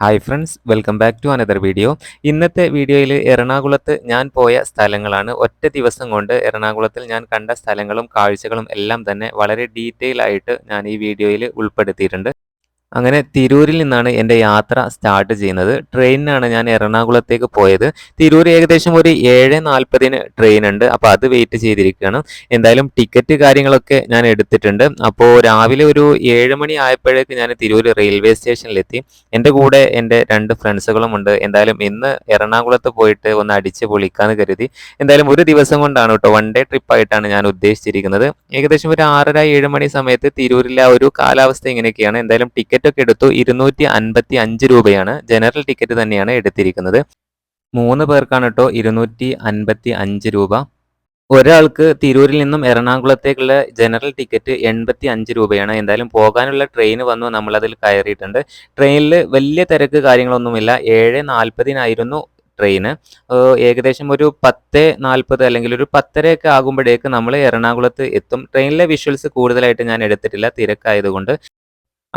Hi friends, welcome back to another video. ഇന്നത്തെ വീഡിയോയിൽ എറണാകുളത്ത് ഞാൻ പോയ സ്ഥലങ്ങളാണ്. ഒറ്റ ദിവസം കൊണ്ട് എറണാകുളത്തിൽ ഞാൻ കണ്ട സ്ഥലങ്ങളും കാഴ്ചകളും എല്ലാം തന്നെ വളരെ ഡീറ്റെയിൽ ആയിട്ട് ഞാൻ ഈ വീഡിയോയിൽ ഉൾപ്പെടുത്തിയിട്ടുണ്ട്. അങ്ങനെ തിരൂരിൽ നിന്നാണ് എൻ്റെ യാത്ര സ്റ്റാർട്ട് ചെയ്യുന്നത്. ട്രെയിനിനാണ് ഞാൻ എറണാകുളത്തേക്ക് പോയത്. തിരൂർ ഏകദേശം ഒരു 7:40 ട്രെയിനുണ്ട്. അപ്പോൾ അത് വെയിറ്റ് ചെയ്തിരിക്കുകയാണ്. എന്തായാലും ടിക്കറ്റ് കാര്യങ്ങളൊക്കെ ഞാൻ എടുത്തിട്ടുണ്ട്. അപ്പോൾ രാവിലെ ഒരു 7 മണി ആയപ്പോഴേക്ക് ഞാൻ തിരൂർ റെയിൽവേ സ്റ്റേഷനിലെത്തി. എൻ്റെ കൂടെ എൻ്റെ 2 ഫ്രണ്ട്സുകളുമുണ്ട്. എന്തായാലും ഇന്ന് എറണാകുളത്ത് പോയിട്ട് ഒന്ന് അടിച്ച് പൊളിക്കാന്ന് കരുതി. എന്തായാലും ഒരു ദിവസം കൊണ്ടാണ് കേട്ടോ, വൺ ഡേ ട്രിപ്പായിട്ടാണ് ഞാൻ ഉദ്ദേശിച്ചിരിക്കുന്നത്. ഏകദേശം ഒരു 6:30-7 മണി സമയത്ത് തിരൂരിലെ ആ ഒരു കാലാവസ്ഥ ഇങ്ങനെയൊക്കെയാണ്. എന്തായാലും ടിക്കറ്റ് ഒക്കെ എടുത്തു. 255 രൂപയാണ്. ജനറൽ ടിക്കറ്റ് തന്നെയാണ് എടുത്തിരിക്കുന്നത്. 3 പേർക്കാണ് കേട്ടോ 255 രൂപ. ഒരാൾക്ക് തിരൂരിൽ നിന്നും എറണാകുളത്തേക്കുള്ള ജനറൽ ടിക്കറ്റ് 85 രൂപയാണ്. എന്തായാലും പോകാനുള്ള ട്രെയിൻ വന്നു. നമ്മളതിൽ കയറിയിട്ടുണ്ട്. ട്രെയിനിൽ വലിയ തിരക്ക് കാര്യങ്ങളൊന്നുമില്ല. 7:40 ട്രെയിന്. ഏകദേശം ഒരു 10:40 അല്ലെങ്കിൽ ഒരു 10:30 ഒക്കെ ആകുമ്പോഴേക്ക് നമ്മൾ എറണാകുളത്ത് എത്തും. ട്രെയിനിലെ വിഷ്വൽസ് കൂടുതലായിട്ട് ഞാൻ എടുത്തിട്ടില്ല, തിരക്കായതുകൊണ്ട്.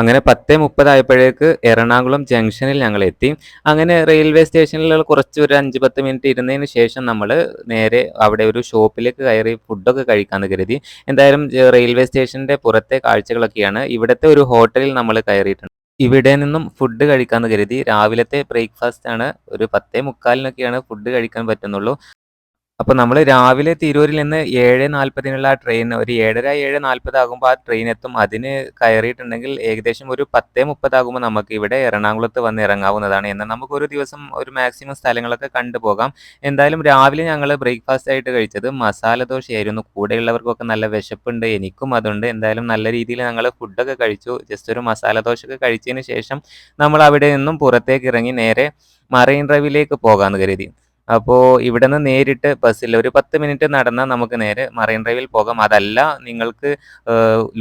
അങ്ങനെ 10:30 ആയപ്പോഴേക്ക് എറണാകുളം ജംഗ്ഷനിൽ ഞങ്ങൾ എത്തി. അങ്ങനെ റെയിൽവേ സ്റ്റേഷനിൽ കുറച്ച് ഒരു 5-10 മിനിറ്റ് ഇരുന്നതിന് ശേഷം നമ്മൾ നേരെ അവിടെ ഒരു ഷോപ്പിലേക്ക് കയറി ഫുഡൊക്കെ കഴിക്കാമെന്ന് കരുതി. എന്തായാലും റെയിൽവേ സ്റ്റേഷൻ്റെ പുറത്തെ കാഴ്ചകളൊക്കെയാണ്. ഇവിടുത്തെ ഒരു ഹോട്ടലിൽ നമ്മൾ കയറിയിട്ടുണ്ട്. ഇവിടെ നിന്നും ഫുഡ് കഴിക്കാമെന്ന് കരുതി. രാവിലത്തെ ബ്രേക്ക്ഫാസ്റ്റ് ആണ്. ഒരു 10:45 ഫുഡ് കഴിക്കാൻ പറ്റുന്നുള്ളൂ. അപ്പോൾ നമ്മൾ രാവിലെ തിരൂരിൽ നിന്ന് 7:40 ആ ട്രെയിൻ ഒരു 7:30 7:40 ആകുമ്പോൾ ആ ട്രെയിൻ എത്തും. അതിന് കയറിയിട്ടുണ്ടെങ്കിൽ ഏകദേശം ഒരു 10:30 ആകുമ്പോൾ നമുക്ക് ഇവിടെ എറണാകുളത്ത് വന്ന് ഇറങ്ങാവുന്നതാണ്. എന്നാൽ നമുക്കൊരു ദിവസം ഒരു മാക്സിമം സ്ഥലങ്ങളൊക്കെ കണ്ടുപോകാം. എന്തായാലും രാവിലെ ഞങ്ങൾ ബ്രേക്ക്ഫാസ്റ്റ് ആയിട്ട് കഴിച്ചത് മസാല ദോശയായിരുന്നു. കൂടെയുള്ളവർക്കൊക്കെ നല്ല വിശപ്പുണ്ട്, എനിക്കും അതുണ്ട്. എന്തായാലും നല്ല രീതിയിൽ ഞങ്ങൾ ഫുഡൊക്കെ കഴിച്ചു. ജസ്റ്റ് ഒരു മസാല ദോശയൊക്കെ കഴിച്ചതിന് ശേഷം നമ്മൾ അവിടെ നിന്നും പുറത്തേക്ക് ഇറങ്ങി നേരെ മറൈൻ ഡ്രൈവിലേക്ക് പോകാമെന്ന് കരുതി. അപ്പോൾ ഇവിടുന്ന് നേരിട്ട് ബസ്സിൽ ഒരു 10 മിനിറ്റ് നടന്നാൽ നമുക്ക് നേരെ മറൈൻ ഡ്രൈവിൽ പോകാം. അതല്ല നിങ്ങൾക്ക്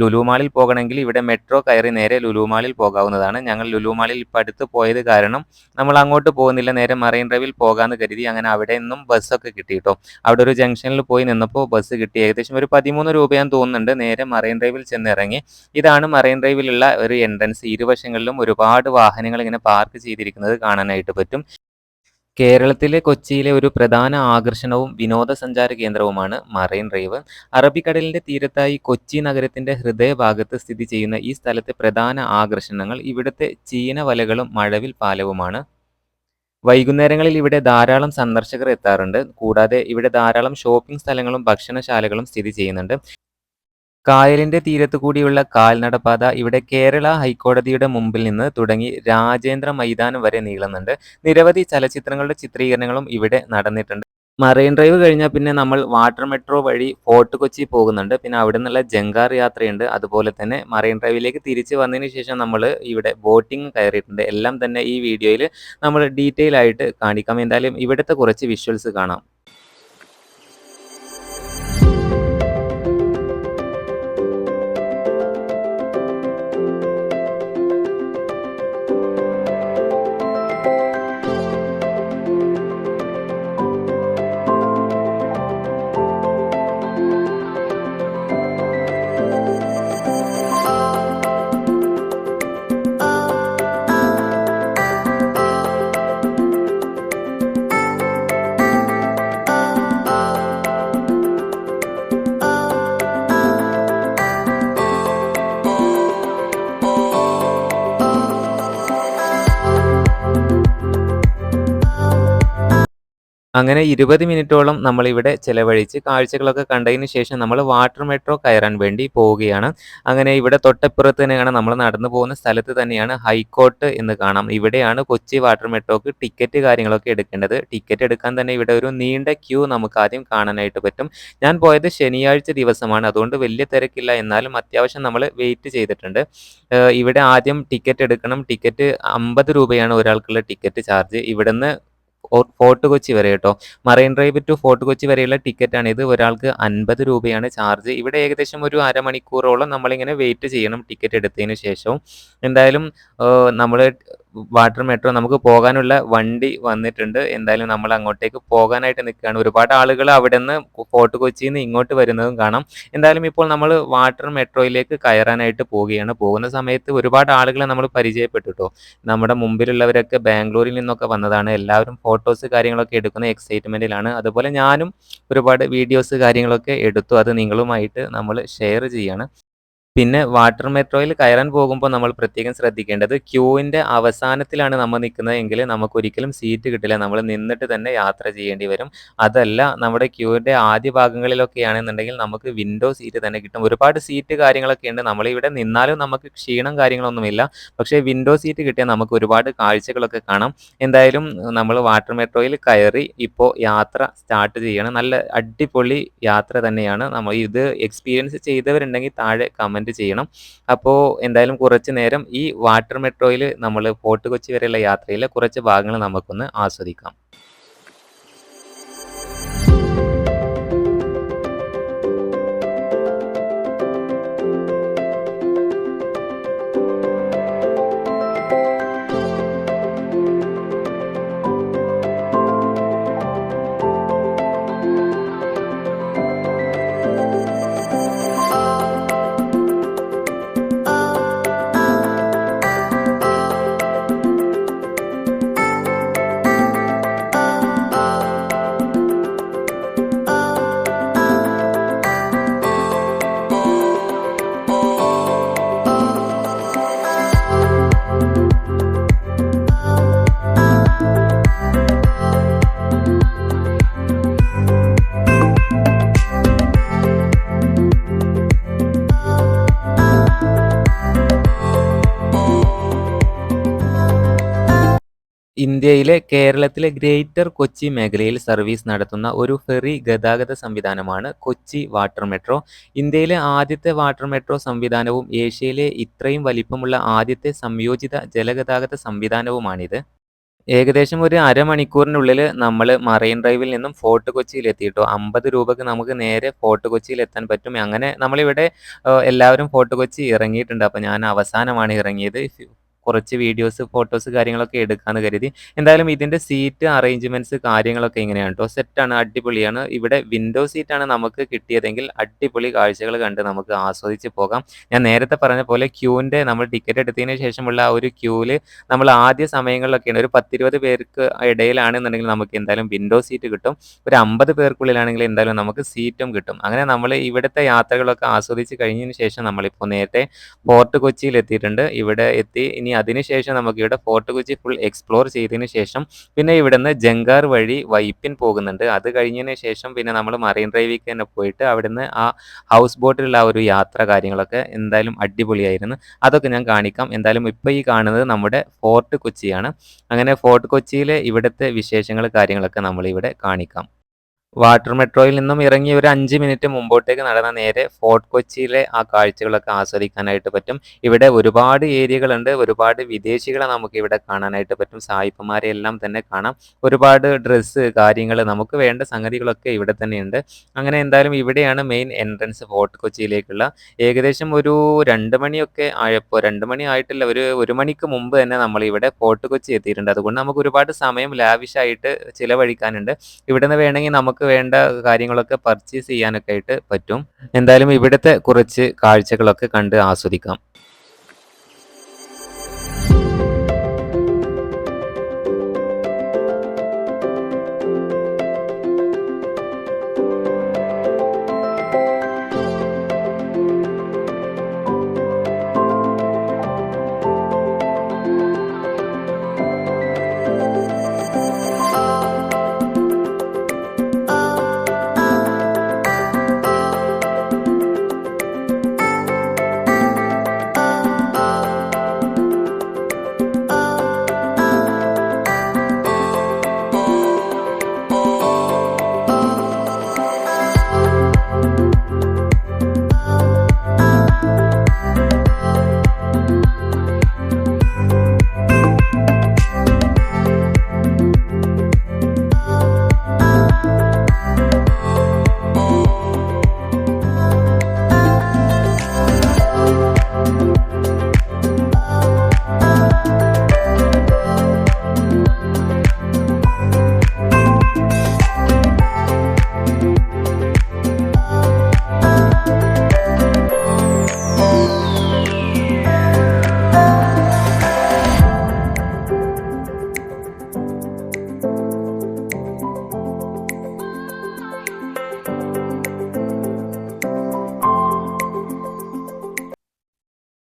ലുലു മാളിൽ പോകണമെങ്കിൽ ഇവിടെ മെട്രോ കയറി നേരെ ലുലു മാളിൽ പോകാവുന്നതാണ്. ഞങ്ങൾ ലുലു മാളിൽ ഇപ്പോൾ അടുത്ത് പോയത് കാരണം നമ്മൾ അങ്ങോട്ട് പോകുന്നില്ല, നേരെ മറൈൻ ഡ്രൈവിൽ പോകാമെന്ന് കരുതി. അങ്ങനെ അവിടെ നിന്നും ബസ്സൊക്കെ കിട്ടി കേട്ടോ. അവിടെ ഒരു ജംഗ്ഷനിൽ പോയി നിന്നപ്പോൾ ബസ് കിട്ടി. ഏകദേശം ഒരു 13 രൂപയാന്ന് തോന്നുന്നുണ്ട്. നേരെ മറൈൻ ഡ്രൈവിൽ ചെന്ന് ഇറങ്ങി. ഇതാണ് മറൈൻ ഡ്രൈവിലുള്ള ഒരു എൻട്രൻസ്. ഇരുവശങ്ങളിലും ഒരുപാട് വാഹനങ്ങൾ ഇങ്ങനെ പാർക്ക് ചെയ്തിരിക്കുന്നത് കാണാനായിട്ട് പറ്റും. കേരളത്തിലെ കൊച്ചിയിലെ ഒരു പ്രധാന ആകർഷണവും വിനോദസഞ്ചാര കേന്ദ്രവുമാണ് മറൈൻ ഡ്രൈവ്. അറബിക്കടലിന്റെ തീരത്തായി കൊച്ചി നഗരത്തിന്റെ ഹൃദയഭാഗത്ത് സ്ഥിതി ചെയ്യുന്ന ഈ സ്ഥലത്തെ പ്രധാന ആകർഷണങ്ങൾ ഇവിടുത്തെ ചീനവലകളും മഴവിൽ പാലവുമാണ്. വൈകുന്നേരങ്ങളിൽ ഇവിടെ ധാരാളം സന്ദർശകർ എത്താറുണ്ട്. കൂടാതെ ഇവിടെ ധാരാളം ഷോപ്പിംഗ് സ്ഥലങ്ങളും ഭക്ഷണശാലകളും സ്ഥിതി ചെയ്യുന്നുണ്ട്. കായലിന്റെ തീരത്തു കൂടിയുള്ള കാൽനടപാത ഇവിടെ കേരള ഹൈക്കോടതിയുടെ മുമ്പിൽ നിന്ന് തുടങ്ങി രാജേന്ദ്ര മൈതാനം വരെ നീളുന്നുണ്ട്. നിരവധി ചലച്ചിത്രങ്ങളുടെ ചിത്രീകരണങ്ങളും ഇവിടെ നടന്നിട്ടുണ്ട്. മറൈൻ ഡ്രൈവ് കഴിഞ്ഞാൽ പിന്നെ നമ്മൾ വാട്ടർ മെട്രോ വഴി ഫോർട്ട് കൊച്ചി പോകുന്നുണ്ട്. പിന്നെ അവിടെ നിന്നുള്ള ജങ്കാർ യാത്രയുണ്ട്. അതുപോലെ തന്നെ മറൈൻ ഡ്രൈവിലേക്ക് തിരിച്ച് വന്നതിന് ശേഷം നമ്മൾ ഇവിടെ ബോട്ടിംഗ് കയറിയിട്ടുണ്ട്. എല്ലാം തന്നെ ഈ വീഡിയോയിൽ നമ്മൾ ഡീറ്റെയിൽ ആയിട്ട് കാണിക്കാം. എന്തായാലും ഇവിടുത്തെ കുറച്ച് വിഷ്വൽസ് കാണാം. അങ്ങനെ 20 മിനിറ്റോളം നമ്മളിവിടെ ചെലവഴിച്ച് കാഴ്ചകളൊക്കെ കണ്ടതിന് ശേഷം നമ്മൾ വാട്ടർ മെട്രോ കയറാൻ വേണ്ടി പോവുകയാണ്. അങ്ങനെ ഇവിടെ തൊട്ടപ്പുറത്ത് തന്നെയാണ്, നമ്മൾ നടന്നു പോകുന്ന സ്ഥലത്ത് തന്നെയാണ് ഹൈക്കോർട്ട് എന്ന് കാണാം. ഇവിടെയാണ് കൊച്ചി വാട്ടർ മെട്രോക്ക് ടിക്കറ്റ് കാര്യങ്ങളൊക്കെ എടുക്കേണ്ടത്. ടിക്കറ്റ് എടുക്കാൻ തന്നെ ഇവിടെ ഒരു നീണ്ട ക്യൂ നമുക്ക് ആദ്യം കാണാനായിട്ട് പറ്റും. ഞാൻ പോയത് ശനിയാഴ്ച ദിവസമാണ്, അതുകൊണ്ട് വലിയ തിരക്കില്ല. എന്നാലും അത്യാവശ്യം നമ്മൾ വെയിറ്റ് ചെയ്തിട്ടുണ്ട്. ഇവിടെ ആദ്യം ടിക്കറ്റ് എടുക്കണം. ടിക്കറ്റ് 50 രൂപയാണ് ഒരാൾക്കുള്ള ടിക്കറ്റ് ചാർജ്. ഇവിടുന്ന് ഫോർട്ട് കൊച്ചി വരെ കേട്ടോ. Marine drive to fort Kochi വരെയുള്ള ടിക്കറ്റാണിത്. ഒരാൾക്ക് 50 രൂപയാണ് ചാർജ്. ഇവിടെ ഏകദേശം ഒരു അരമണിക്കൂറോളം നമ്മളിങ്ങനെ വെയിറ്റ് ചെയ്യണം ടിക്കറ്റ് എടുത്തതിന് ശേഷവും. എന്തായാലും നമ്മൾ വാട്ടർ മെട്രോ നമുക്ക് പോകാനുള്ള വണ്ടി വന്നിട്ടുണ്ട്. എന്തായാലും നമ്മൾ അങ്ങോട്ടേക്ക് പോകാനായിട്ട് നിൽക്കുകയാണ്. ഒരുപാട് ആളുകൾ അവിടുന്ന് ഫോർട്ട് കൊച്ചിയിൽ നിന്ന് ഇങ്ങോട്ട് വരുന്നതും കാണാം. എന്തായാലും ഇപ്പോൾ നമ്മൾ വാട്ടർ മെട്രോയിലേക്ക് കയറാനായിട്ട് പോവുകയാണ്. പോകുന്ന സമയത്ത് ഒരുപാട് ആളുകളെ നമ്മൾ പരിചയപ്പെട്ടു ട്ടോ. നമ്മുടെ മുമ്പിലുള്ളവരൊക്കെ ബാംഗ്ലൂരിൽ നിന്നൊക്കെ വന്നതാണ്. എല്ലാവരും ഫോട്ടോസ് കാര്യങ്ങളൊക്കെ എടുക്കുന്ന എക്സൈറ്റ്മെന്റിലാണ്. അതുപോലെ ഞാനും ഒരുപാട് വീഡിയോസ് കാര്യങ്ങളൊക്കെ എടുത്തു. അത് നിങ്ങളുമായിട്ട് നമ്മൾ ഷെയർ ചെയ്യാണ്. പിന്നെ വാട്ടർ മെട്രോയിൽ കയറാൻ പോകുമ്പോൾ നമ്മൾ പ്രത്യേകം ശ്രദ്ധിക്കേണ്ടത് ക്യൂവിൻ്റെ അവസാനത്തിലാണ് നമ്മൾ നിൽക്കുന്നത് എങ്കിൽ നമുക്കൊരിക്കലും സീറ്റ് കിട്ടില്ല. നമ്മൾ നിന്നിട്ട് തന്നെ യാത്ര ചെയ്യേണ്ടി വരും. അതല്ല നമ്മുടെ ക്യൂവിൻ്റെ ആദ്യ ഭാഗങ്ങളിലൊക്കെയാണെന്നുണ്ടെങ്കിൽ നമുക്ക് വിൻഡോ സീറ്റ് തന്നെ കിട്ടും. ഒരുപാട് സീറ്റ് കാര്യങ്ങളൊക്കെ ഉണ്ട്. നമ്മളിവിടെ നിന്നാലും നമുക്ക് ക്ഷീണം കാര്യങ്ങളൊന്നുമില്ല. പക്ഷേ വിൻഡോ സീറ്റ് കിട്ടിയാൽ നമുക്ക് ഒരുപാട് കാഴ്ചകളൊക്കെ കാണാം. എന്തായാലും നമ്മൾ വാട്ടർ മെട്രോയിൽ കയറി ഇപ്പോൾ യാത്ര സ്റ്റാർട്ട് ചെയ്യണം. നല്ല അടിപൊളി യാത്ര തന്നെയാണ്. നമ്മൾ ഇത് എക്സ്പീരിയൻസ് ചെയ്തവരുണ്ടെങ്കിൽ താഴെ കമൻറ്റ് ചെയ്യണം. അപ്പോൾ എന്തായാലും കുറച്ച് നേരം ഈ വാട്ടർ മെട്രോയിൽ നമ്മൾ ഫോർട്ട് കൊച്ചി വരെയുള്ള യാത്രയിലെ കുറച്ച് ഭാഗങ്ങൾ നമുക്കൊന്ന് ആസ്വദിക്കാം. കേരളത്തിലെ ഗ്രേറ്റർ കൊച്ചി മേഖലയിൽ സർവീസ് നടത്തുന്ന ഒരു ഫെറി ഗതാഗത സംവിധാനമാണ് കൊച്ചി വാട്ടർ മെട്രോ. ഇന്ത്യയിലെ ആദ്യത്തെ വാട്ടർ മെട്രോ സംവിധാനവും ഏഷ്യയിലെ ഇത്രയും വലിപ്പമുള്ള ആദ്യത്തെ സംയോജിത ജലഗതാഗത സംവിധാനവുമാണിത്. ഏകദേശം ഒരു അരമണിക്കൂറിനുള്ളിൽ നമ്മൾ മറൈൻ ഡ്രൈവിൽ നിന്നും ഫോർട്ട് കൊച്ചിയിൽ എത്തിയിട്ടോ. 50 രൂപയ്ക്ക് നമുക്ക് നേരെ ഫോർട്ട് കൊച്ചിയിൽ എത്താൻ പറ്റും. അങ്ങനെ നമ്മളിവിടെ എല്ലാവരും ഫോർട്ട് കൊച്ചി ഇറങ്ങിയിട്ടുണ്ട്. അപ്പോൾ ഞാൻ അവസാനമാണ് ഇറങ്ങിയത്. കുറച്ച് വീഡിയോസ്, ഫോട്ടോസ് കാര്യങ്ങളൊക്കെ എടുക്കാമെന്ന് കരുതി. എന്തായാലും ഇതിൻ്റെ സീറ്റ് അറേഞ്ച്മെൻറ്റ്സ് കാര്യങ്ങളൊക്കെ ഇങ്ങനെയാണ് ട്ടോ. സെറ്റാണ്, അടിപൊളിയാണ്. ഇവിടെ വിൻഡോ സീറ്റാണ് നമുക്ക് കിട്ടിയതെങ്കിൽ അടിപൊളി കാഴ്ചകൾ കണ്ട് നമുക്ക് ആസ്വദിച്ച് പോകാം. ഞാൻ നേരത്തെ പറഞ്ഞ പോലെ ക്യൂവിൻ്റെ നമ്മൾ ടിക്കറ്റ് എടുത്തതിന് ശേഷമുള്ള ആ ഒരു ക്യൂവിൽ നമ്മൾ ആദ്യ സമയങ്ങളിലൊക്കെയാണ് ഒരു 10-20 പേർക്ക് ഇടയിലാണെന്നുണ്ടെങ്കിൽ നമുക്ക് എന്തായാലും വിൻഡോ സീറ്റ് കിട്ടും. ഒരു 50 പേർക്കുള്ളിലാണെങ്കിൽ എന്തായാലും നമുക്ക് സീറ്റും കിട്ടും. അങ്ങനെ നമ്മൾ ഇവിടുത്തെ യാത്രകളൊക്കെ ആസ്വദിച്ച് കഴിഞ്ഞതിന് ശേഷം നമ്മളിപ്പോൾ നേരത്തെ ഫോർട്ട് കൊച്ചിയിൽ എത്തിയിട്ടുണ്ട്. ഇവിടെ എത്തി ഇനി അതിനുശേഷം നമുക്കിവിടെ ഫോർട്ട് കൊച്ചി ഫുൾ എക്സ്പ്ലോർ ചെയ്തതിന് ശേഷം പിന്നെ ഇവിടുന്ന് ജങ്കാർ വഴി വൈപ്പിൻ പോകുന്നുണ്ട്. അത് കഴിഞ്ഞതിന് ശേഷം പിന്നെ നമ്മൾ മറൈൻ ഡ്രൈവിലേക്ക് തന്നെ പോയിട്ട് അവിടുന്ന് ആ ഹൗസ് ബോട്ടിലുള്ള ആ ഒരു യാത്ര കാര്യങ്ങളൊക്കെ എന്തായാലും അടിപൊളിയായിരുന്നു. അതൊക്കെ ഞാൻ കാണിക്കാം. എന്തായാലും ഇപ്പോൾ ഈ കാണുന്നത് നമ്മുടെ ഫോർട്ട് കൊച്ചിയാണ്. അങ്ങനെ ഫോർട്ട് കൊച്ചിയിലെ ഇവിടുത്തെ വിശേഷങ്ങൾ കാര്യങ്ങളൊക്കെ നമ്മളിവിടെ കാണിക്കാം. വാട്ടർ മെട്രോയിൽ നിന്നും ഇറങ്ങി ഒരു 5 മിനിറ്റ് മുമ്പോട്ടേക്ക് നടന്നാൽ നേരെ ഫോർട്ട് കൊച്ചിയിലെ ആ കാഴ്ചകളൊക്കെ ആസ്വദിക്കാനായിട്ട് പറ്റും. ഇവിടെ ഒരുപാട് ഏരിയകളുണ്ട്. ഒരുപാട് വിദേശികളെ നമുക്കിവിടെ കാണാനായിട്ട് പറ്റും. സായിപ്പന്മാരെ എല്ലാം തന്നെ കാണാം. ഒരുപാട് ഡ്രസ്സ് കാര്യങ്ങൾ നമുക്ക് വേണ്ട സംഗതികളൊക്കെ ഇവിടെ തന്നെയുണ്ട്. അങ്ങനെ എന്തായാലും ഇവിടെയാണ് മെയിൻ എൻട്രൻസ് ഫോർട്ട് കൊച്ചിയിലേക്കുള്ള. ഏകദേശം ഒരു 2 മണിയൊക്കെ ആയപ്പോൾ 2 മണി ആയിട്ടില്ല, ഒരു 1 മണിക്ക് മുമ്പ് തന്നെ നമ്മളിവിടെ ഫോർട്ട് കൊച്ചി എത്തിയിട്ടുണ്ട്. അതുകൊണ്ട് നമുക്ക് ഒരുപാട് സമയം ലാവിഷായിട്ട് ചിലവഴിക്കാനുണ്ട്. ഇവിടുന്ന് വേണമെങ്കിൽ നമുക്ക് വേണ്ട കാര്യങ്ങളൊക്കെ പർച്ചേസ് ചെയ്യാനൊക്കെ ആയിട്ട് പറ്റും. എന്തായാലും ഇവിടുത്തെ കുറച്ച് കാഴ്ചകളൊക്കെ കണ്ട് ആസ്വദിക്കാം.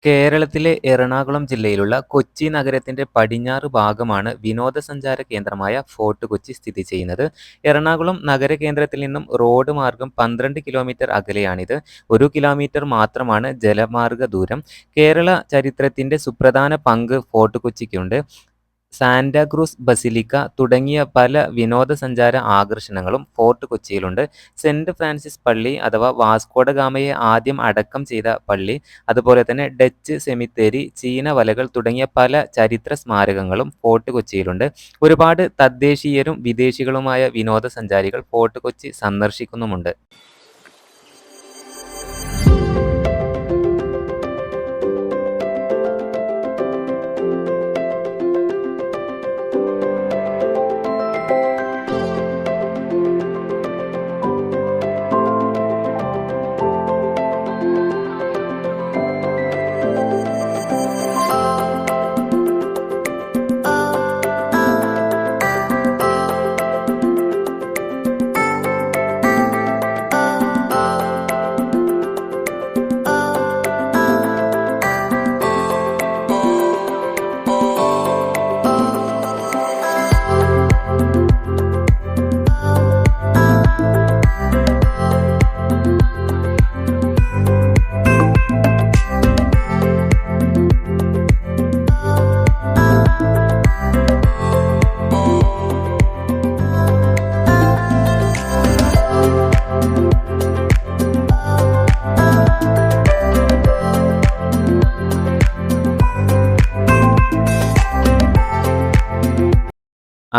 കേരളത്തിലെ എറണാകുളം ജില്ലയിലുള്ള കൊച്ചി നഗരത്തിന്റെ പടിഞ്ഞാറ് ഭാഗമാണ് വിനോദസഞ്ചാര കേന്ദ്രമായ ഫോർട്ട് കൊച്ചി സ്ഥിതി ചെയ്യുന്നത്. എറണാകുളം നഗരകേന്ദ്രത്തിൽ നിന്നും റോഡ് മാർഗം 12 കിലോമീറ്റർ അകലെയാണിത്. 1 കിലോമീറ്റർ മാത്രമാണ് ജലമാർഗ ദൂരം. കേരള ചരിത്രത്തിന്റെ സുപ്രധാന പങ്ക് ഫോർട്ട് കൊച്ചിക്കുണ്ട്. സാന്റാക്രൂസ് ബസിലിക്ക തുടങ്ങിയ പല വിനോദസഞ്ചാര ആകർഷണങ്ങളും ഫോർട്ട് കൊച്ചിയിലുണ്ട്. സെന്റ് ഫ്രാൻസിസ് പള്ളി അഥവാ വാസ്കോഡ ഗാമയെ ആദ്യം അടക്കം ചെയ്ത പള്ളി, അതുപോലെ തന്നെ ഡച്ച് സെമിത്തേരി, ചീന വലകൾ തുടങ്ങിയ പല ചരിത്ര സ്മാരകങ്ങളും ഫോർട്ട് കൊച്ചിയിലുണ്ട്. ഒരുപാട് തദ്ദേശീയരും വിദേശികളുമായ വിനോദസഞ്ചാരികൾ ഫോർട്ട് കൊച്ചി സന്ദർശിക്കുന്നുമുണ്ട്.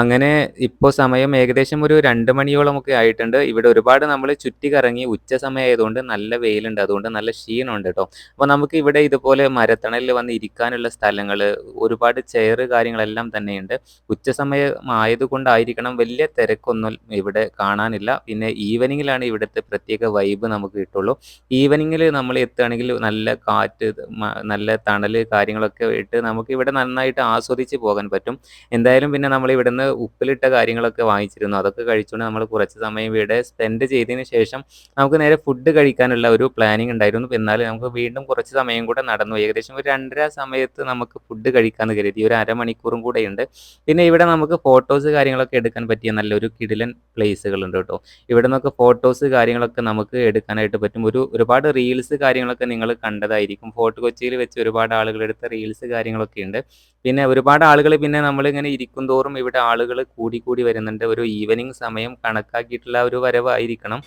അങ്ങനെ ഇപ്പോ സമയം ഏകദേശം ഒരു 2 മണിയോളമൊക്കെ ആയിട്ടുണ്ട്. ഇവിടെ ഒരുപാട് നമ്മള് ചുറ്റിക്കറങ്ങി. ഉച്ച സമയമായതുകൊണ്ട് നല്ല വെയിലുണ്ട്. അതുകൊണ്ട് നല്ല ക്ഷീണമുണ്ട് ട്ടോ. അപ്പൊ നമുക്ക് ഇവിടെ ഇതുപോലെ മരത്തണലിൽ വന്ന് ഇരിക്കാനുള്ള സ്ഥലങ്ങള്, ഒരുപാട് ചെയറ് കാര്യങ്ങളെല്ലാം തന്നെയുണ്ട്. ഉച്ച സമയമായതുകൊണ്ടായിരിക്കണം വലിയ തിരക്കൊന്നും ഇവിടെ കാണാനില്ല. പിന്നെ ഈവനിങ്ങിലാണ് ഇവിടുത്തെ പ്രത്യേക വൈബ് നമുക്ക് കിട്ടുള്ളൂ. ഈവനിങ്ങില് നമ്മൾ എത്തുകയാണെങ്കിൽ നല്ല കാറ്റ്, നല്ല തണല് കാര്യങ്ങളൊക്കെ ഇട്ട് നമുക്ക് ഇവിടെ നന്നായിട്ട് ആസ്വദിച്ച് പോകാൻ പറ്റും. എന്തായാലും പിന്നെ നമ്മൾ ഇവിടുന്ന് ഉപ്പിലിട്ട കാര്യങ്ങളൊക്കെ വാങ്ങിച്ചിരുന്നു. അതൊക്കെ കഴിച്ചുകൊണ്ട് നമ്മൾ കുറച്ച് സമയം ഇവിടെ സ്പെൻഡ് ചെയ്തതിന് ശേഷം നമുക്ക് നേരെ ഫുഡ് കഴിക്കാനുള്ള ഒരു പ്ലാനിങ് ഉണ്ടായിരുന്നു. എന്നാലും നമുക്ക് വീണ്ടും കുറച്ച് സമയം കൂടെ നടന്നു. ഏകദേശം ഒരു 2:30 സമയത്ത് നമുക്ക് ഫുഡ് കഴിക്കാമെന്ന് കരുതി. ഒരു അരമണിക്കൂറും കൂടെയുണ്ട്. പിന്നെ ഇവിടെ നമുക്ക് ഫോട്ടോസ് കാര്യങ്ങളൊക്കെ എടുക്കാൻ പറ്റിയ നല്ലൊരു കിടിലൻ പ്ലേസുകളുണ്ട് കേട്ടോ. ഇവിടെ നിന്നൊക്കെ ഫോട്ടോസ് കാര്യങ്ങളൊക്കെ നമുക്ക് എടുക്കാനായിട്ട് പറ്റും. ഒരുപാട് റീൽസ് കാര്യങ്ങളൊക്കെ നിങ്ങൾ കണ്ടതായിരിക്കും. ഫോർട്ട് കൊച്ചിയിൽ വെച്ച് ഒരുപാട് ആളുകൾ എടുത്ത റീൽസ് കാര്യങ്ങളൊക്കെ ഉണ്ട്. പിന്നെ ഒരുപാട് ആളുകൾ, പിന്നെ നമ്മളിങ്ങനെ ഇരിക്കുന്തോറും ഇവിടെ ആളുകൾ കൂടി കൂടി വരുന്നുണ്ട്. ഒരു ഈവനിങ് സമയം കണക്കാക്കിയിട്ടുള്ള ഒരു വരവായിരിക്കണം.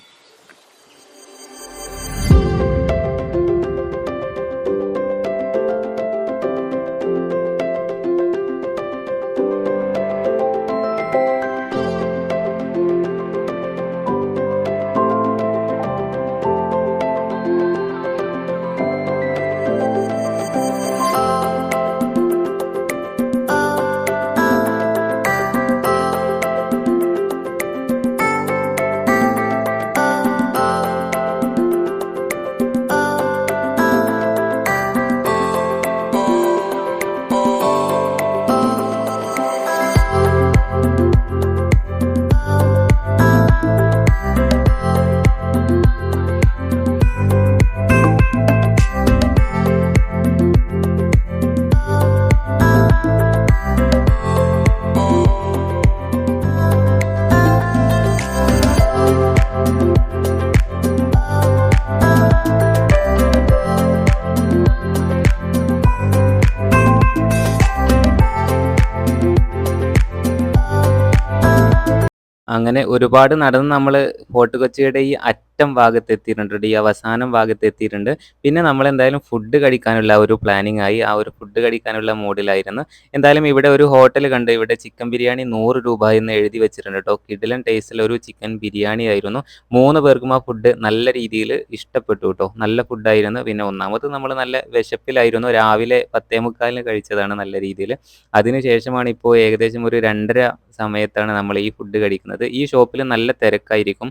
അങ്ങനെ ഒരുപാട് നടന്ന് നമ്മള് ഫോർട്ട് കൊച്ചിയുടെ ഈ അറ്റം ഭാഗത്ത് എത്തിയിട്ടുണ്ട്. ഈ അവസാനം ഭാഗത്ത് എത്തിയിട്ടുണ്ട്. പിന്നെ നമ്മളെന്തായാലും ഫുഡ് കഴിക്കാനുള്ള ഒരു പ്ലാനിങ് ആയി. ആ ഒരു ഫുഡ് കഴിക്കാനുള്ള മൂഡിലായിരുന്നു. എന്തായാലും ഇവിടെ ഒരു ഹോട്ടൽ കണ്ട്. ഇവിടെ ചിക്കൻ ബിരിയാണി 100 രൂപ എന്ന് എഴുതി വെച്ചിട്ടുണ്ട് ട്ടോ. കിടിലൻ ടേസ്റ്റിൽ ഒരു ചിക്കൻ ബിരിയാണി ആയിരുന്നു. 3 പേർക്കും ആ ഫുഡ് നല്ല രീതിയിൽ ഇഷ്ടപ്പെട്ടു ട്ടോ. നല്ല ഫുഡായിരുന്നു. പിന്നെ ഒന്നാമത് നമ്മൾ നല്ല വിശപ്പിലായിരുന്നു. രാവിലെ 10:45 കഴിച്ചതാണ് നല്ല രീതിയിൽ. അതിനുശേഷമാണ് ഇപ്പോൾ ഏകദേശം ഒരു 2:30 സമയത്താണ് നമ്മൾ ഈ ഫുഡ് കഴിക്കുന്നത്. ഈ ഷോപ്പിൽ നല്ല തിരക്കായിരിക്കും.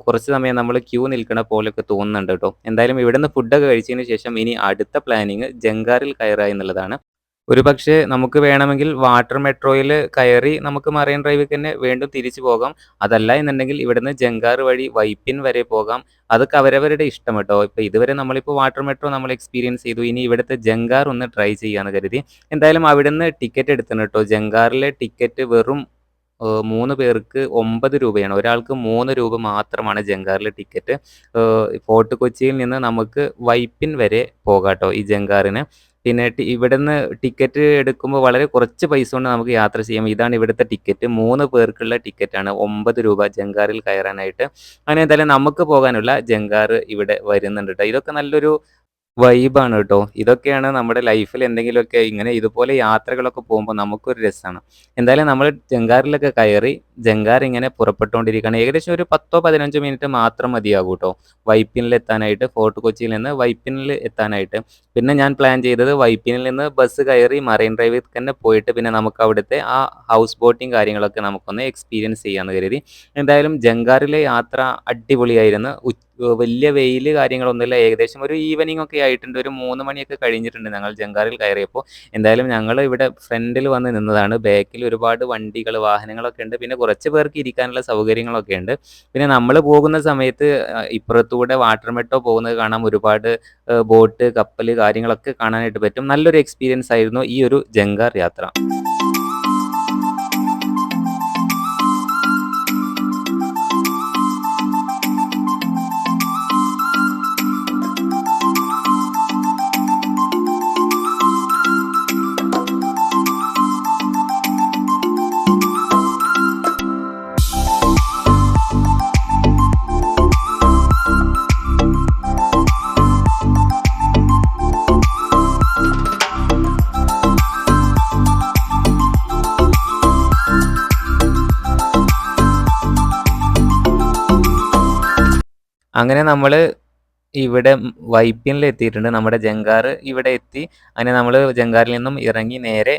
കുറച്ച് സമയം നമ്മൾ ക്യൂ നിൽക്കണ പോലെയൊക്കെ തോന്നുന്നുണ്ട് ട്ടോ. എന്തായാലും ഇവിടുന്ന് ഫുഡൊക്കെ കഴിച്ചതിന് ശേഷം ഇനി അടുത്ത പ്ലാനിങ് ജങ്കാറിൽ കയറുക എന്നുള്ളതാണ്. ഒരുപക്ഷേ നമുക്ക് വേണമെങ്കിൽ വാട്ടർ മെട്രോയിൽ കയറി നമുക്ക് മറൈൻ ഡ്രൈവിലേക്ക് തന്നെ വീണ്ടും തിരിച്ചു പോകാം. അതല്ല എന്നുണ്ടെങ്കിൽ ഇവിടുന്ന് ജങ്കാറ് വഴി വൈപ്പിൻ വരെ പോകാം. അതൊക്കെ അവരവരുടെ ഇഷ്ടം കേട്ടോ. ഇപ്പൊ ഇതുവരെ നമ്മളിപ്പോൾ വാട്ടർ മെട്രോ നമ്മൾ എക്സ്പീരിയൻസ് ചെയ്തു. ഇനി ഇവിടുത്തെ ജങ്കാർ ഒന്ന് ട്രൈ ചെയ്യാന്ന് കരുതി. എന്തായാലും അവിടുന്ന് ടിക്കറ്റ് എടുത്തിട്ടുണ്ട് കേട്ടോ. ജങ്കാറിലെ ടിക്കറ്റ് വെറും 3 പേർക്ക് 9 രൂപയാണ്. ഒരാൾക്ക് 3 രൂപ മാത്രമാണ് ജങ്കാറിലെ ടിക്കറ്റ്. ഫോർട്ട് കൊച്ചിയിൽ നിന്ന് നമുക്ക് വൈപ്പിൻ വരെ പോകാട്ടോ ഈ ജങ്കാറിന്. പിന്നെ ഇവിടുന്ന് ടിക്കറ്റ് എടുക്കുമ്പോൾ വളരെ കുറച്ച് പൈസ കൊണ്ട് നമുക്ക് യാത്ര ചെയ്യാം. ഇതാണ് ഇവിടുത്തെ ടിക്കറ്റ്. 3 പേർക്കുള്ള ടിക്കറ്റാണ്. 9 രൂപ ജങ്കാറിൽ കയറാനായിട്ട്. അങ്ങനെ എന്തായാലും നമുക്ക് പോകാനുള്ള ജങ്കാർ ഇവിടെ വരുന്നുണ്ട് ട്ടോ. ഇതൊക്കെ നല്ലൊരു വൈബാണ് കേട്ടോ. ഇതൊക്കെയാണ് നമ്മുടെ ലൈഫിൽ എന്തെങ്കിലുമൊക്കെ ഇങ്ങനെ ഇതുപോലെ യാത്രകളൊക്കെ പോകുമ്പോൾ നമുക്കൊരു രസമാണ്. എന്തായാലും നമ്മൾ ജങ്കാറിലൊക്കെ കയറി ജങ്കാർ ഇങ്ങനെ പുറപ്പെട്ടുകൊണ്ടിരിക്കുകയാണ്. ഏകദേശം ഒരു 10 15 മിനിറ്റ് മാത്രം മതിയാകും കേട്ടോ വൈപ്പിനിൽ എത്താനായിട്ട്. ഫോർട്ട് കൊച്ചിയിൽ നിന്ന് വൈപ്പിനിൽ എത്താനായിട്ട്. പിന്നെ ഞാൻ പ്ലാൻ ചെയ്തത് വൈപ്പിനിൽ നിന്ന് ബസ് കയറി മറൈൻ ഡ്രൈവിൽ തന്നെ പോയിട്ട് പിന്നെ നമുക്ക് അവിടുത്തെ ആ ഹൗസ് ബോട്ടിങ് കാര്യങ്ങളൊക്കെ നമുക്കൊന്ന് എക്സ്പീരിയൻസ് ചെയ്യാമെന്ന് കരുതി. എന്തായാലും ജങ്കാറിലെ യാത്ര അടിപൊളിയായിരുന്നു. വലിയ വെയിൽ കാര്യങ്ങളൊന്നുമില്ല. ഏകദേശം ഒരു ഈവനിംഗ് ഒക്കെ ആയിട്ടുണ്ട്. ഒരു 3 മണിയൊക്കെ കഴിഞ്ഞിട്ടുണ്ട് ഞങ്ങൾ ജങ്കാറിൽ കയറിയപ്പോൾ. എന്തായാലും ഞങ്ങൾ ഇവിടെ ഫ്രണ്ടിൽ വന്ന് നിന്നതാണ്. ബാക്കിൽ ഒരുപാട് വണ്ടികൾ വാഹനങ്ങളൊക്കെ ഉണ്ട്. പിന്നെ കുറച്ച് പേർക്ക് ഇരിക്കാനുള്ള സൗകര്യങ്ങളൊക്കെ ഉണ്ട്. പിന്നെ നമ്മൾ പോകുന്ന സമയത്ത് ഇപ്പുറത്തൂടെ വാട്ടർ മെട്രോ പോകുന്നത് കാണാം. ഒരുപാട് ബോട്ട്, കപ്പൽ കാര്യങ്ങളൊക്കെ കാണാനായിട്ട് പറ്റും. നല്ലൊരു എക്സ്പീരിയൻസ് ആയിരുന്നു ഈ ഒരു ജങ്കാർ യാത്ര. അങ്ങനെ നമ്മൾ ഇവിടെ വൈപ്പിനിൽ എത്തിയിട്ടുണ്ട്. നമ്മുടെ ജങ്കാർ ഇവിടെ എത്തി. അങ്ങനെ നമ്മൾ ജങ്കാറിൽ നിന്നും ഇറങ്ങി നേരെ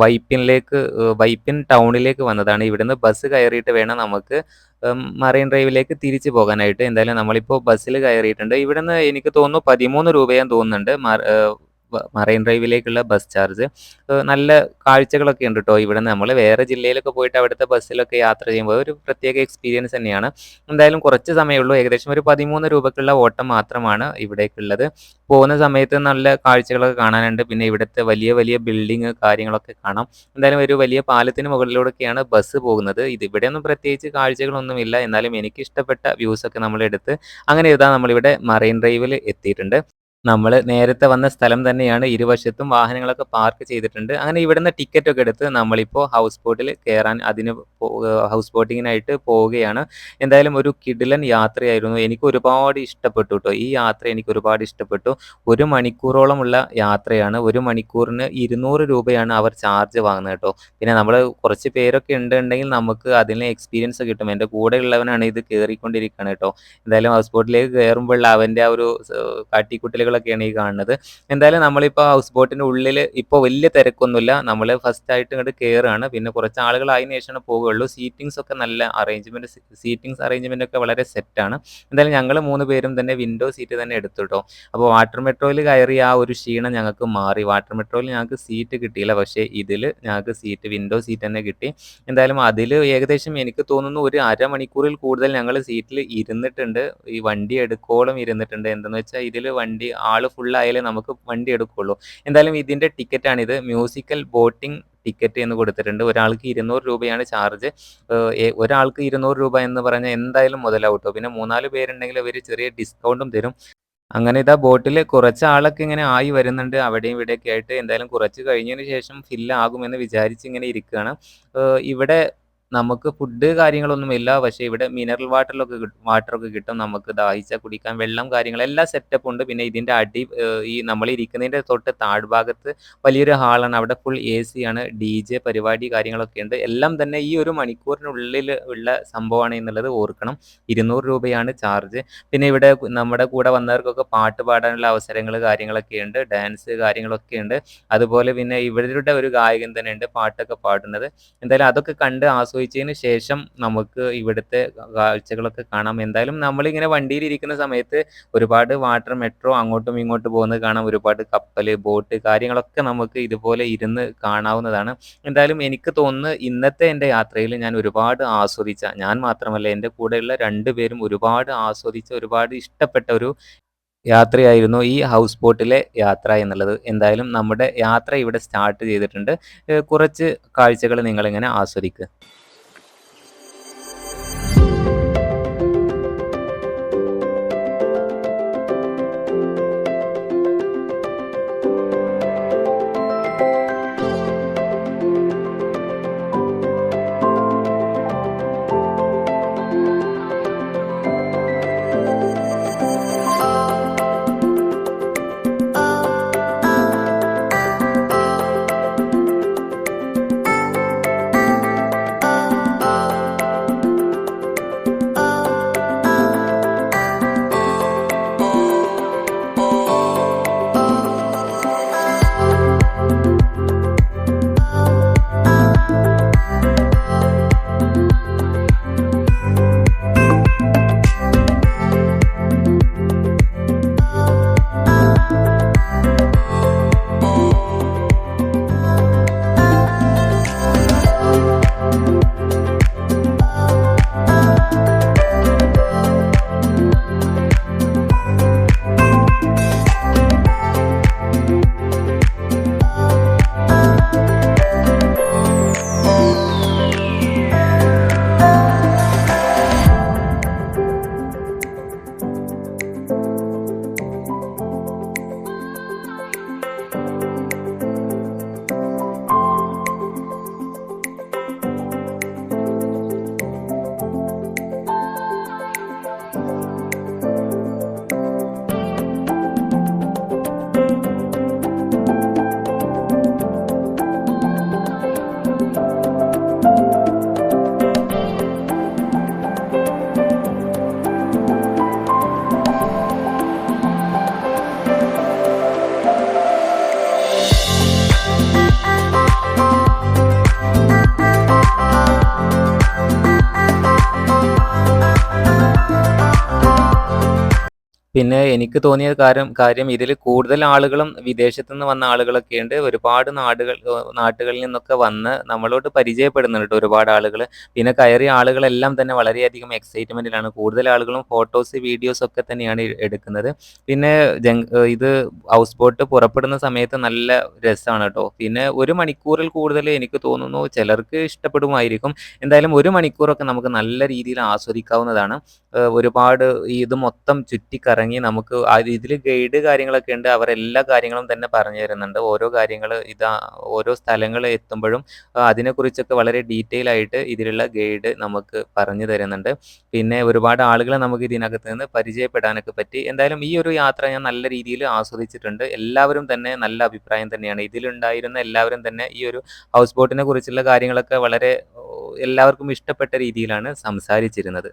വൈപ്പിൻ ടൗണിലേക്ക് വന്നതാണ്. ഇവിടുന്ന് ബസ് കയറിയിട്ട് വേണം നമുക്ക് മറൈൻ ഡ്രൈവിലേക്ക് തിരിച്ചു പോകാനായിട്ട്. എന്തായാലും നമ്മളിപ്പോൾ ബസ്സിൽ കയറിയിട്ടുണ്ട്. ഇവിടുന്ന് എനിക്ക് തോന്നുന്നു 13 രൂപയാന്ന് തോന്നുന്നുണ്ട് മറൈൻ ഡ്രൈവിലേക്കുള്ള ബസ് ചാർജ്. നല്ല കാഴ്ചകളൊക്കെ ഉണ്ട് കേട്ടോ. ഇവിടുന്ന് നമ്മൾ വേറെ ജില്ലയിലൊക്കെ പോയിട്ട് അവിടുത്തെ ബസ്സിലൊക്കെ യാത്ര ചെയ്യുമ്പോൾ ഒരു പ്രത്യേക എക്സ്പീരിയൻസ് തന്നെയാണ്. എന്തായാലും കുറച്ച് സമയമുള്ളൂ. ഏകദേശം ഒരു 13 രൂപയ്ക്കുള്ള ഓട്ടം മാത്രമാണ് ഇവിടേക്കുള്ളത്. പോകുന്ന സമയത്ത് നല്ല കാഴ്ചകളൊക്കെ കാണാനുണ്ട്. പിന്നെ ഇവിടുത്തെ വലിയ വലിയ ബിൽഡിങ് കാര്യങ്ങളൊക്കെ കാണാം. എന്തായാലും ഒരു വലിയ പാലത്തിന് മുകളിലൂടെയൊക്കെയാണ് ബസ് പോകുന്നത്. ഇവിടെയൊന്നും പ്രത്യേകിച്ച് കാഴ്ചകളൊന്നുമില്ല. എന്നാലും എനിക്ക് ഇഷ്ടപ്പെട്ട വ്യൂസൊക്കെ നമ്മളെടുത്ത് അങ്ങനെ ഇതാ നമ്മളിവിടെ മറൈൻ ഡ്രൈവിൽ എത്തിയിട്ടുണ്ട്. നമ്മൾ നേരത്തെ വന്ന സ്ഥലം തന്നെയാണ്. ഇരുവശത്തും വാഹനങ്ങളൊക്കെ പാർക്ക് ചെയ്തിട്ടുണ്ട്. അങ്ങനെ ഇവിടുന്ന് ടിക്കറ്റൊക്കെ എടുത്ത് നമ്മളിപ്പോൾ ഹൗസ് ബോട്ടിൽ കയറാൻ ഹൗസ് ബോട്ടിങ്ങിനായിട്ട് പോവുകയാണ്. എന്തായാലും ഒരു കിടിലൻ യാത്രയായിരുന്നു. എനിക്ക് ഒരുപാട് ഇഷ്ടപ്പെട്ടു ട്ടോ. ഈ യാത്ര എനിക്ക് ഒരുപാട് ഇഷ്ടപ്പെട്ടു. 1 മണിക്കൂറോളമുള്ള യാത്രയാണ്. 1 മണിക്കൂറിന് 200 രൂപയാണ് അവർ ചാർജ് വാങ്ങുന്നത് കേട്ടോ. പിന്നെ നമ്മൾ കുറച്ച് പേരൊക്കെ ഉണ്ടെങ്കിൽ നമുക്ക് അതിന് എക്സ്പീരിയൻസ് കിട്ടും. എൻ്റെ കൂടെയുള്ളവനാണ് ഇത് കയറിക്കൊണ്ടിരിക്കുകയാണ് കേട്ടോ. എന്തായാലും ഹൗസ് ബോട്ടിലേക്ക് കയറുമ്പോൾ അവൻ്റെ ആ ഒരു കാട്ടിക്കൂട്ടലുകളൊക്കെയാണ് ഈ കാണുന്നത്. എന്തായാലും നമ്മളിപ്പോൾ ഹൗസ് ബോട്ടിൻ്റെ ഉള്ളിൽ ഇപ്പോൾ വലിയ തിരക്കൊന്നുമില്ല. നമ്മൾ ഫസ്റ്റ് ആയിട്ട് ഇങ്ങോട്ട് കയറുകയാണ്. പിന്നെ കുറച്ച് ആളുകളായതിനു ശേഷമാണ് പോവുകയുള്ളൂ. സീറ്റിങ്സ് അറേഞ്ച്മെൻ്റ് ഒക്കെ വളരെ സെറ്റാണ്. എന്തായാലും ഞങ്ങൾ 3 പേരും തന്നെ വിൻഡോ സീറ്റ് തന്നെ എടുത്തു കേട്ടോ. അപ്പോൾ വാട്ടർ മെട്രോയിൽ കയറി ആ ഒരു ക്ഷീണം ഞങ്ങൾക്ക് മാറി. വാട്ടർ മെട്രോയിൽ ഞങ്ങൾക്ക് സീറ്റ് കിട്ടിയില്ല. പക്ഷേ ഇതിൽ ഞങ്ങൾക്ക് വിൻഡോ സീറ്റ് തന്നെ കിട്ടി. എന്തായാലും അതിൽ ഏകദേശം എനിക്ക് തോന്നുന്നു ഒരു അരമണിക്കൂറിൽ കൂടുതൽ ഞങ്ങൾ സീറ്റിൽ ഇരുന്നിട്ടുണ്ട്. ഈ വണ്ടി എടുക്കോളം ഇരുന്നിട്ടുണ്ട്. എന്തെന്ന് വെച്ചാൽ ഇതിൽ വണ്ടി ആൾ ഫുള്ളായാലേ നമുക്ക് വണ്ടി എടുക്കുള്ളൂ. എന്തായാലും ഇതിൻ്റെ ടിക്കറ്റാണിത്. മ്യൂസിക്കൽ ബോട്ടിംഗ് ടിക്കറ്റ് എന്ന് കൊടുത്തിട്ടുണ്ട്. ഒരാൾക്ക് 200 രൂപയാണ് ചാർജ്. ഒരാൾക്ക് 200 രൂപ എന്ന് പറഞ്ഞാൽ എന്തായാലും മുതലാവും ട്ടോ. പിന്നെ 3 4 പേരുണ്ടെങ്കിൽ അവർ ചെറിയ ഡിസ്കൗണ്ടും തരും. അങ്ങനെ ഇതാ ബോട്ടിൽ കുറച്ച് ആളൊക്കെ ഇങ്ങനെ ആയി വരുന്നുണ്ട്. അവിടെയും ഇവിടെയൊക്കെ ആയിട്ട്. എന്തായാലും കുറച്ച് കഴിഞ്ഞതിന് ശേഷം ഫില്ലാകുമെന്ന് വിചാരിച്ച് ഇങ്ങനെ ഇരിക്കുകയാണ്. ഇവിടെ നമുക്ക് ഫുഡ് കാര്യങ്ങളൊന്നുമില്ല. പക്ഷേ ഇവിടെ മിനറൽ വാട്ടറൊക്കെ കിട്ടും. നമുക്ക് ദാഹിച്ചാൽ കുടിക്കാൻ വെള്ളം കാര്യങ്ങൾ എല്ലാം സെറ്റപ്പ് ഉണ്ട്. പിന്നെ ഇതിൻ്റെ ഈ നമ്മൾ ഇരിക്കുന്നതിൻ്റെ തൊട്ട് താഴ്ഭാഗത്ത് വലിയൊരു ഹാളാണ്. അവിടെ ഫുൾ AC-യാണ്. DJ പരിപാടി കാര്യങ്ങളൊക്കെ ഉണ്ട്. എല്ലാം തന്നെ ഈ 1 മണിക്കൂറിനുള്ളിൽ ഉള്ള സംഭവമാണ് എന്നുള്ളത് ഓർക്കണം. 200 രൂപയാണ് ചാർജ്. പിന്നെ ഇവിടെ നമ്മുടെ കൂടെ വന്നവർക്കൊക്കെ പാട്ട് പാടാനുള്ള അവസരങ്ങൾ കാര്യങ്ങളൊക്കെ ഉണ്ട്. ഡാൻസ് കാര്യങ്ങളൊക്കെ ഉണ്ട്. അതുപോലെ പിന്നെ ഇവരുടെ ഒരു ഗായകൻ തന്നെ ഉണ്ട് പാട്ടൊക്കെ പാടുന്നത്. എന്തായാലും അതൊക്കെ കണ്ട് ആസ്വദിച്ചതിന് ശേഷം നമുക്ക് ഇവിടുത്തെ കാഴ്ചകളൊക്കെ കാണാം. എന്തായാലും നമ്മളിങ്ങനെ വണ്ടിയിലിരിക്കുന്ന സമയത്ത് ഒരുപാട് വാട്ടർ മെട്രോ അങ്ങോട്ടും ഇങ്ങോട്ടും പോകുന്നത് കാണാം. ഒരുപാട് കപ്പല്, ബോട്ട് കാര്യങ്ങളൊക്കെ നമുക്ക് ഇതുപോലെ ഇരുന്ന് കാണാവുന്നതാണ്. എന്തായാലും എനിക്ക് തോന്നുന്നു ഇന്നത്തെ എൻ്റെ യാത്രയിൽ ഞാൻ ഒരുപാട് ആസ്വദിച്ച, ഞാൻ മാത്രമല്ല എൻ്റെ കൂടെയുള്ള 2 പേരും ഒരുപാട് ആസ്വദിച്ച, ഒരുപാട് ഇഷ്ടപ്പെട്ട ഒരു യാത്രയായിരുന്നു ഈ ഹൗസ് ബോട്ടിലെ യാത്ര എന്നുള്ളത്. എന്തായാലും നമ്മുടെ യാത്ര ഇവിടെ സ്റ്റാർട്ട് ചെയ്തിട്ടുണ്ട്. കുറച്ച് കാഴ്ചകൾ നിങ്ങളിങ്ങനെ ആസ്വദിക്കുക. പിന്നെ എനിക്ക് തോന്നിയ കാര്യം ഇതിൽ കൂടുതൽ ആളുകളും വിദേശത്തു നിന്ന് വന്ന ആളുകളൊക്കെയുണ്ട്. ഒരുപാട് നാട്ടുകളിൽ നിന്നൊക്കെ വന്ന് നമ്മളോട് പരിചയപ്പെടുന്നുണ്ട് ട്ടോ ഒരുപാട് ആളുകള്. പിന്നെ കയറിയ ആളുകളെല്ലാം തന്നെ വളരെയധികം എക്സൈറ്റ്മെന്റിലാണ്. കൂടുതൽ ആളുകളും ഫോട്ടോസ്, വീഡിയോസ് ഒക്കെ തന്നെയാണ് എടുക്കുന്നത്. പിന്നെ ഇത് ഹൗസ് ബോട്ട് പുറപ്പെടുന്ന സമയത്ത് നല്ല രസാണ് ട്ടോ. പിന്നെ 1 മണിക്കൂറിൽ കൂടുതൽ എനിക്ക് തോന്നുന്നു ചിലർക്ക് ഇഷ്ടപ്പെടുമായിരിക്കും. എന്തായാലും 1 മണിക്കൂറൊക്കെ നമുക്ക് നല്ല രീതിയിൽ ആസ്വദിക്കാവുന്നതാണ്. ഒരുപാട് ഇത് മൊത്തം ചുറ്റിക്കറങ്ങി നമുക്ക് ഇതില് ഗൈഡ് കാര്യങ്ങളൊക്കെ ഉണ്ട്. അവർ എല്ലാ കാര്യങ്ങളും തന്നെ പറഞ്ഞു തരുന്നുണ്ട്. ഓരോ സ്ഥലങ്ങൾ എത്തുമ്പോഴും അതിനെക്കുറിച്ചൊക്കെ വളരെ ഡീറ്റെയിൽ ആയിട്ട് ഇതിലുള്ള ഗൈഡ് നമുക്ക് പറഞ്ഞു തരുന്നുണ്ട്. പിന്നെ ഒരുപാട് ആളുകളെ നമുക്ക് ഇതിനകത്ത് നിന്ന് പരിചയപ്പെടാനൊക്കെ പറ്റി. എന്തായാലും ഈ ഒരു യാത്ര ഞാൻ നല്ല രീതിയിൽ ആസ്വദിച്ചിട്ടുണ്ട്. എല്ലാവരും തന്നെ നല്ല അഭിപ്രായം തന്നെയാണ്. ഇതിലുണ്ടായിരുന്ന എല്ലാവരും തന്നെ ഈ ഒരു ഹൗസ് ബോട്ടിനെ കുറിച്ചുള്ള കാര്യങ്ങളൊക്കെ വളരെ എല്ലാവർക്കും ഇഷ്ടപ്പെട്ട രീതിയിലാണ് സംസാരിച്ചിരുന്നത്.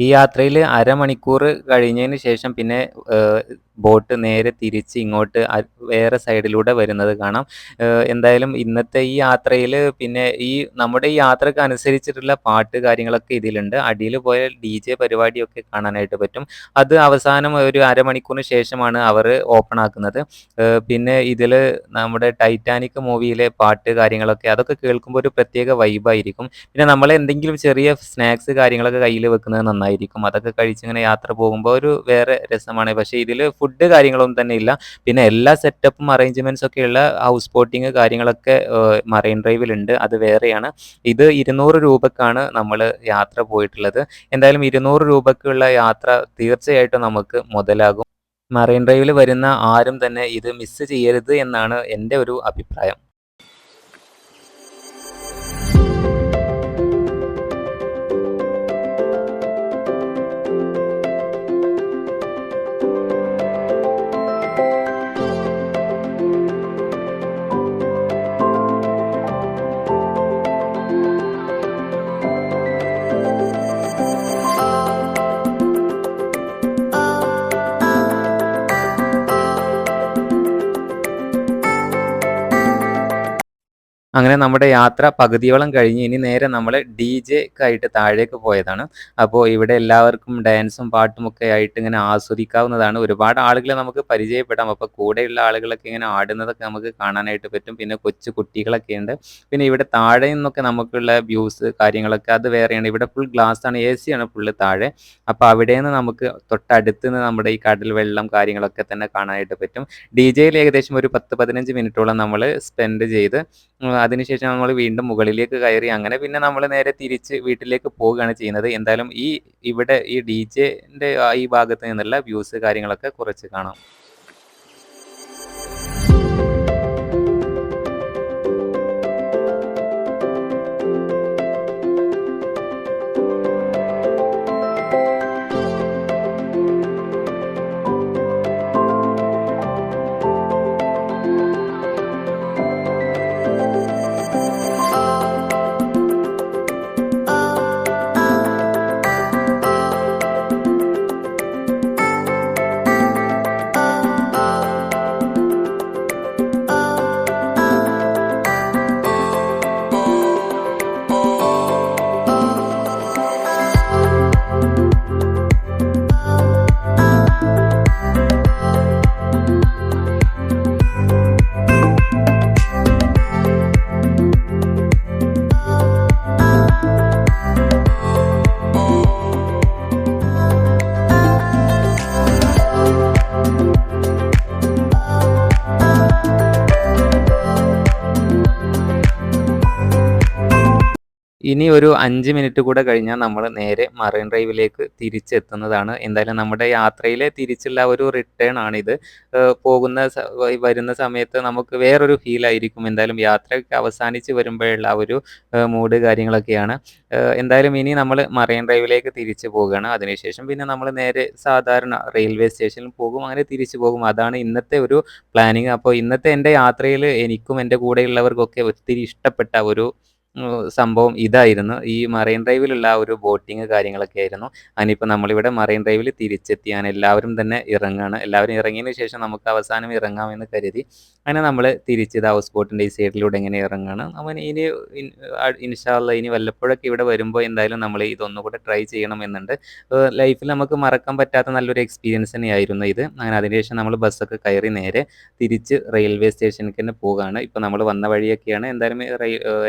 ഈ യാത്രയിൽ അരമണിക്കൂർ കഴിഞ്ഞതിന് ശേഷം പിന്നെ ബോട്ട് നേരെ തിരിച്ച് ഇങ്ങോട്ട് വേറെ സൈഡിലൂടെ വരുന്നത് കാണാം. എന്തായാലും ഇന്നത്തെ ഈ യാത്രയിൽ പിന്നെ നമ്മുടെ ഈ യാത്രക്ക് അനുസരിച്ചിട്ടുള്ള പാട്ട് കാര്യങ്ങളൊക്കെ ഇതിലുണ്ട്. അടിയിൽ പോയാൽ DJ പരിപാടിയൊക്കെ കാണാനായിട്ട് പറ്റും. അത് അവസാനം ഒരു അരമണിക്കൂറിന് ശേഷമാണ് അവർ ഓപ്പൺ ആക്കുന്നത്. പിന്നെ ഇതില് നമ്മുടെ ടൈറ്റാനിക് മൂവിയിലെ പാട്ട് കാര്യങ്ങളൊക്കെ അതൊക്കെ കേൾക്കുമ്പോൾ ഒരു പ്രത്യേക വൈബായിരിക്കും. പിന്നെ നമ്മളെന്തെങ്കിലും ചെറിയ സ്നാക്സ് കാര്യങ്ങളൊക്കെ കയ്യിൽ വെക്കുന്നത് നന്നായിരിക്കും. അതൊക്കെ കഴിച്ചിങ്ങനെ യാത്ര പോകുമ്പോൾ ഒരു വേറെ രസമാണ്. പക്ഷേ ഇതില് ഫുഡ് കാര്യങ്ങളൊന്നും തന്നെ ഇല്ല. പിന്നെ എല്ലാ സെറ്റപ്പും അറേഞ്ച്മെന്റ്സ് ഒക്കെയുള്ള ഹൗസ് ബോട്ടിംഗ് കാര്യങ്ങളൊക്കെ മറൈൻ ഡ്രൈവിലുണ്ട്. അത് വേറെയാണ്. ഇത് 200 രൂപക്കാണ് നമ്മള് യാത്ര പോയിട്ടുള്ളത്. എന്തായാലും 200 രൂപക്കുള്ള യാത്ര തീർച്ചയായിട്ടും നമുക്ക് മുതലാകും. മറൈൻ ഡ്രൈവിൽ വരുന്ന ആരും തന്നെ ഇത് മിസ് ചെയ്യരുത് എന്നാണ് എൻ്റെ ഒരു അഭിപ്രായം. അങ്ങനെ നമ്മുടെ യാത്ര പകുതിയോളം കഴിഞ്ഞ് ഇനി നേരെ നമ്മൾ DJക്കായിട്ട് താഴേക്ക് പോയതാണ്. അപ്പോൾ ഇവിടെ എല്ലാവർക്കും ഡാൻസും പാട്ടുമൊക്കെ ആയിട്ട് ഇങ്ങനെ ആസ്വദിക്കാവുന്നതാണ്. ഒരുപാട് ആളുകളെ നമുക്ക് പരിചയപ്പെടാം. അപ്പോൾ കൂടെയുള്ള ആളുകളൊക്കെ ഇങ്ങനെ ആടുന്നതൊക്കെ നമുക്ക് കാണാനായിട്ട് പറ്റും. പിന്നെ കൊച്ചു കുട്ടികളൊക്കെ ഉണ്ട്. പിന്നെ ഇവിടെ താഴെ നിന്നൊക്കെ നമുക്കുള്ള വ്യൂസ് കാര്യങ്ങളൊക്കെ അത് വേറെയാണ്. ഇവിടെ ഫുൾ ഗ്ലാസ്സാണ്, AC ആണ് ഫുള്ള് താഴെ. അപ്പോൾ അവിടെ നിന്ന് നമുക്ക് തൊട്ടടുത്ത് നിന്ന് നമ്മുടെ ഈ കടൽ വെള്ളം കാര്യങ്ങളൊക്കെ തന്നെ കാണാനായിട്ട് പറ്റും. DJയിൽ ഏകദേശം ഒരു 10, 15 മിനിറ്റോളം നമ്മൾ സ്പെൻഡ് ചെയ്ത് അതിനുശേഷം നമ്മൾ വീണ്ടും മുകളിലേക്ക് കയറി. അങ്ങനെ പിന്നെ നമ്മൾ നേരെ തിരിച്ച് വീട്ടിലേക്ക് പോവുകയാണ് ചെയ്യുന്നത്. എന്തായാലും ഇവിടെ ഈ DJൻ്റെ ഈ ഭാഗത്ത് നിന്നുള്ള വ്യൂസ് കാര്യങ്ങളൊക്കെ കുറച്ച് കാണാം. ഇനി ഒരു 5 മിനിറ്റ് കൂടെ കഴിഞ്ഞാൽ നമ്മൾ നേരെ മറൈൻ ഡ്രൈവിലേക്ക് തിരിച്ചെത്തുന്നതാണ്. എന്തായാലും നമ്മുടെ യാത്രയിലെ തിരിച്ചുള്ള ഒരു റിട്ടേൺ ആണിത്. വരുന്ന സമയത്ത് നമുക്ക് വേറൊരു ഫീലായിരിക്കും. എന്തായാലും യാത്രയൊക്കെ അവസാനിച്ച് വരുമ്പോഴുള്ള ആ ഒരു മൂഡ് കാര്യങ്ങളൊക്കെയാണ്. എന്തായാലും ഇനി നമ്മൾ മറൈൻ ഡ്രൈവിലേക്ക് തിരിച്ച് പോവുകയാണ്. അതിനുശേഷം പിന്നെ നമ്മൾ നേരെ സാധാരണ റെയിൽവേ സ്റ്റേഷനിൽ പോകും. അങ്ങനെ തിരിച്ചു പോകും. അതാണ് ഇന്നത്തെ ഒരു പ്ലാനിങ്. അപ്പോൾ ഇന്നത്തെ എൻ്റെ യാത്രയിൽ എനിക്കും എൻ്റെ കൂടെയുള്ളവർക്കൊക്കെ ഒത്തിരി ഇഷ്ടപ്പെട്ട ഒരു സംഭവം ഇതായിരുന്നു. ഈ മറൈൻ ഡ്രൈവിലുള്ള ആ ഒരു ബോട്ടിങ് കാര്യങ്ങളൊക്കെ ആയിരുന്നു. അതിനിപ്പോൾ നമ്മളിവിടെ മറൈൻ ഡ്രൈവിൽ തിരിച്ചെത്തി. അങ്ങനെ എല്ലാവരും തന്നെ ഇറങ്ങുകയാണ്. എല്ലാവരും ഇറങ്ങിയതിന് ശേഷം നമുക്ക് അവസാനം ഇറങ്ങാമെന്ന് കരുതി അങ്ങനെ നമ്മൾ തിരിച്ച് ഹൗസ് ബോട്ടിൻ്റെ ഈ സൈഡിലൂടെ ഇങ്ങനെ ഇറങ്ങുകയാണ്. അവൻ ഇനി ഇൻഷാ അല്ലാഹ് ഇനി വല്ലപ്പോഴൊക്കെ ഇവിടെ വരുമ്പോൾ എന്തായാലും നമ്മൾ ഇതൊന്നുകൂടെ ട്രൈ ചെയ്യണമെന്നുണ്ട്. ലൈഫിൽ നമുക്ക് മറക്കാൻ പറ്റാത്ത നല്ലൊരു എക്സ്പീരിയൻസ് തന്നെയായിരുന്നു ഇത്. അങ്ങനെ അതിനുശേഷം നമ്മൾ ബസ്സൊക്കെ കയറി നേരെ തിരിച്ച് റെയിൽവേ സ്റ്റേഷനിലേക്ക് തന്നെ പോവുകയാണ്. ഇപ്പോൾ നമ്മൾ വന്ന വഴിയൊക്കെയാണ്. എന്തായാലും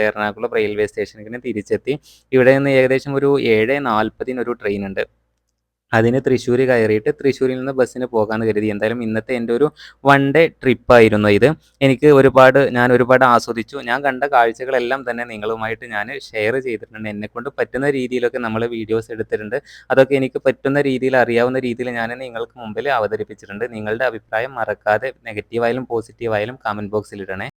എറണാകുളം റെയിൽവേ സ്റ്റേഷനിലേക്ക് തിരിച്ചെത്തി. ഇവിടെ നിന്ന് ഏകദേശം ഒരു 7:40 ഒരു ട്രെയിൻ ഉണ്ട്. അതിന് തൃശ്ശൂർ കയറിയിട്ട് തൃശ്ശൂരിൽ നിന്ന് ബസ്സിന് പോകാമെന്ന് കരുതി. എന്തായാലും ഇന്നത്തെ എൻ്റെ ഒരു 1 ഡേ ട്രിപ്പായിരുന്നു ഇത്. ഞാൻ ഒരുപാട് ആസ്വദിച്ചു. ഞാൻ കണ്ട കാഴ്ചകളെല്ലാം തന്നെ നിങ്ങളുമായിട്ട് ഞാൻ ഷെയർ ചെയ്തിട്ടുണ്ട്. എന്നെക്കൊണ്ട് പറ്റുന്ന രീതിയിലൊക്കെ നമ്മൾ വീഡിയോസ് എടുത്തിട്ടുണ്ട്. അതൊക്കെ എനിക്ക് പറ്റുന്ന രീതിയിൽ അറിയാവുന്ന രീതിയിൽ ഞാൻ നിങ്ങൾക്ക് മുമ്പിൽ അവതരിപ്പിച്ചിട്ടുണ്ട്. നിങ്ങളുടെ അഭിപ്രായം മറക്കാതെ നെഗറ്റീവായാലും പോസിറ്റീവായാലും കമൻറ്റ് ബോക്സിൽ ഇടണേ.